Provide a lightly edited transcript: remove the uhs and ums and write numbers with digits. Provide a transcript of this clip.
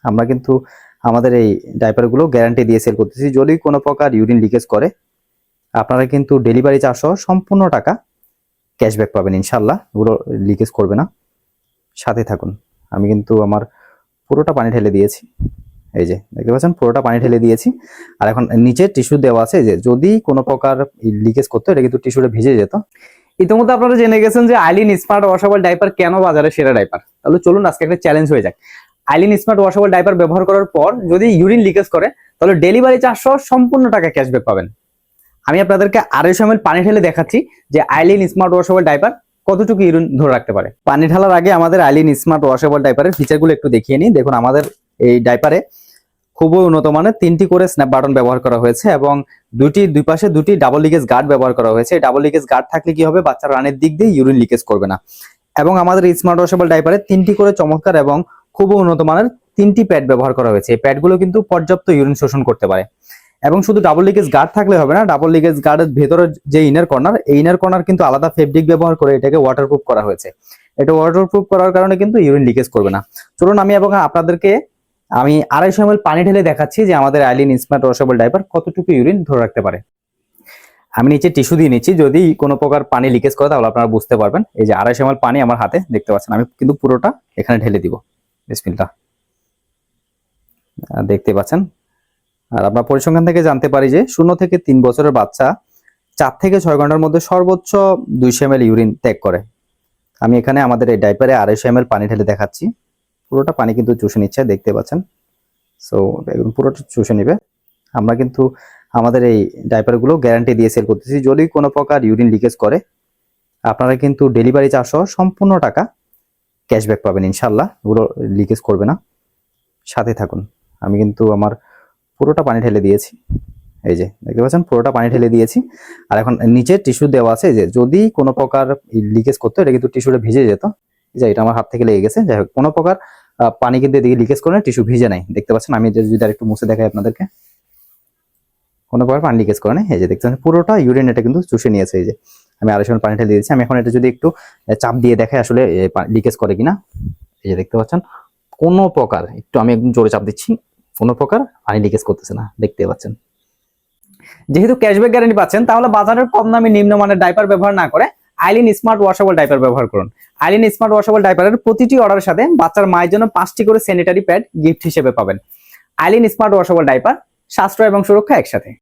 আমরা কিন্তু আমাদের এই ডাইপারগুলো গ্যারান্টি দিয়ে সেল করতেছি। যদি কোনো প্রকার ইউরিন লিকেজ করে আপনারা কিন্তু ডেলিভারি চার্জ সহ সম্পূর্ণ টাকা ক্যাশব্যাক পাবেন ইনশাল্লাহ। এগুলো লিকেজ করবে না, সাথে থাকুন। আমি কিন্তু আমার পুরোটা পানি ঢেলে দিয়েছি, এই যে দেখতে পাচ্ছেন পুরোটা পানি ঢেলে দিয়েছি। আর এখন নিচে টিস্যু দেওয়া আছে, যে যদি কোনো প্রকার লিকেজ করতো এটা কিন্তু টিস্যুটা ভিজে যেত। ইতিমধ্যে আপনারা জেনে গেছেন যে আইলিন স্মার্ট ওয়াশেবল ডাইপার কেন বাজারে সেরা ডাইপার। তাহলে চলুন আজকে একটা চ্যালেঞ্জ হয়ে যাক। আইলিন স্মার্ট ওয়াশেবল ডাইপার ব্যবহার করার পর যদি ইউরিন লিকেজ করে তাহলে ডেলিভারি চার্জ সহ সম্পূর্ণ টাকা ক্যাশব্যাক পাবেন। আমি আপনাদেরকে 250 ml পানি ঢেলে দেখাচ্ছি যে আইলিন স্মার্ট ওয়াশেবল ডাইপার কতটুকু ইউরিন ধরে রাখতে পারে। পানি ঢালার আগে আমাদের আইলিন স্মার্ট ওয়াশেবল ডাইপারের ফিচারগুলো একটু দেখিয়ে নিই। দেখুন আমাদের এই ডাইপারে খুবই উন্নত মানের 3টি করে স্ন্যাপ বাটন ব্যবহার করা হয়েছে এবং দুই পাশে দুটি ডাবল লিকেজ গার্ড ব্যবহার করা হয়েছে। ডাবল লিকেজ গার্ড থাকলে কি হবে, বাচ্চার রানের দিক দিয়ে ইউরিন লিকেজ করবে না। এবং আমাদের স্মার্ট ওয়াশেবল ডাইপারে 3টি করে চমৎকার এবং খুবই উন্নত মানের 3টি প্যাড ব্যবহার করা হয়েছে। এই প্যাডগুলো কিন্তু পর্যাপ্ত ইউরিন শোষণ করতে পারে। এবং শুধু ডাবল লিকেজ গার্ড থাকলে হবে না, ডাবল লিকেজ গার্ডের ভেতরে যে ইনার কর্নার, এই ইনার কর্নার কিন্তু আলাদা ফেব্রিক ব্যবহার করে এটাকে ওয়াটারপ্রুফ করা হয়েছে। এটা ওয়াটারপ্রুফ করার কারণে কিন্তু ইউরিন লিকেজ করবে না। চলুন আমি আপনাদেরকে 250 ml পানি ঢেলে দেখাচ্ছি যে আমাদের আইলিন স্মার্ট ওয়াশেবল ডাইপার কতটুকু ইউরিন ধরে রাখতে পারে। আমি নিচে টিস্যু দিয়ে নিচ্ছি, যদি কোনো প্রকার পানি লিকেজ করে তাহলে আপনারা বুঝতে পারবেন। এই যে 250 ml পানি আমার হাতে দেখতে পাচ্ছেন, আমি কিন্তু পুরোটা এখানে ঢেলে দিব। বিসমিল্লাহ, দেখতে পাচ্ছেন। আর আমরা পরিসংখ্যান থেকে জানতে পারি যে 0 থেকে 3 বছরের বাচ্চা 4 থেকে 6 ঘন্টার মধ্যে সর্বোচ্চ 200 ml ইউরিন ত্যাগ করে। আমি এখানে আমাদের এই ডাইপারে 250 ml পানি ঢেলে দেখাচ্ছি। পুরোটা পানি কিন্তু চুষে নিচ্ছে, দেখতে পাচ্ছেন। সো একদম পুরোটা চুষে নিবে। আমরা কিন্তু আমাদের এই ডাইপারগুলো গ্যারান্টি দিয়ে সেল করতেছি। যদি কোনো প্রকার ইউরিন লিকেজ করে আপনারা কিন্তু ডেলিভারি চার্জ সহ সম্পূর্ণ টাকা ক্যাশব্যাক পাবেন ইনশাল্লাহ। এগুলো লিকেজ করবে না, সাথে থাকুন। আমি কিন্তু আমার পুরোটা পানি ঢেলে দিয়েছি, এই যে দেখতে পাচ্ছেন পুরোটা পানি ঢেলে দিয়েছি। আর এখন নিচে টিস্যু দেওয়া আছে, যে যদি কোনো প্রকার লিকেজ করতো এটা কিন্তু টিস্যুটা ভিজে যেত। যে এটা আমার হাত থেকে লেগে গেছে। যাই হোক, কোনো প্রকার পানি কিন্তু এদিকে লিকেজ করে না, টিস্যু ভিজে নাই, দেখতে পাচ্ছেন। আমি যদি আর একটু মুছে দেখাই আপনাদেরকে, কোনো প্রকার পানি লিকেজ করে না। এই যে দেখতে পাচ্ছেন পুরোটা ইউরিন এটা কিন্তু চুষে নিয়েছে। এই যে আমি 250 ml পানি ঢেলে দিয়েছি। আমি এখন এটা যদি একটু চাপ দিয়ে দেখাই আসলে লিকেজ করে কিনা। এই যে দেখতে পাচ্ছেন কোনো প্রকার, একটু আমি একদম জোরে চাপ দিচ্ছি, কোনো প্রকার পানি লিকেজ করতেছে না, দেখতে পাচ্ছেন। যেহেতু ক্যাশব্যাক গ্যারান্টি পাচ্ছেন তাহলে বাজারের কম দামি নিম্নমানের ডাইপার ব্যবহার না করে আইলিন স্মার্ট ওয়াশেবল ডাইপার ব্যবহার করুন। আইলিন স্মার্ট ওয়াশেবল ডাইপারের প্রতিটি অর্ডারের সাথে বাচ্চার মায়ের জন্য 5টি করে স্যানিটারি প্যাড গিফট হিসেবে পাবেন। আইলিন স্মার্ট ওয়াশেবল ডাইপার, সাশ্রয় এবং সুরক্ষা একসাথে।